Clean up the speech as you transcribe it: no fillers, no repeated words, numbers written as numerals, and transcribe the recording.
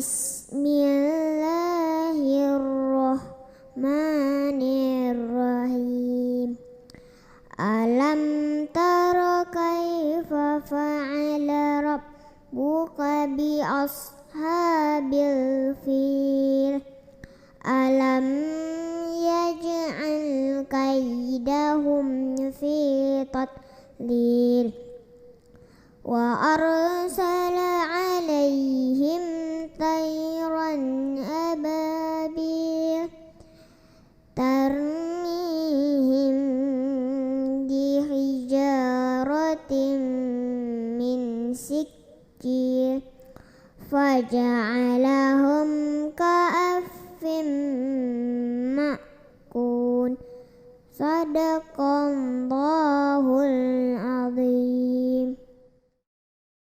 Bismillahirrahmanirrahim. Alam tara kaifa fa'ala rabbuka bi ashabil fil. Alam yaj'al kaidahum fi tadlil wa arsala alaihim tayran ababil tarmihim bihijaratin min sijil faja'alahum ka'affin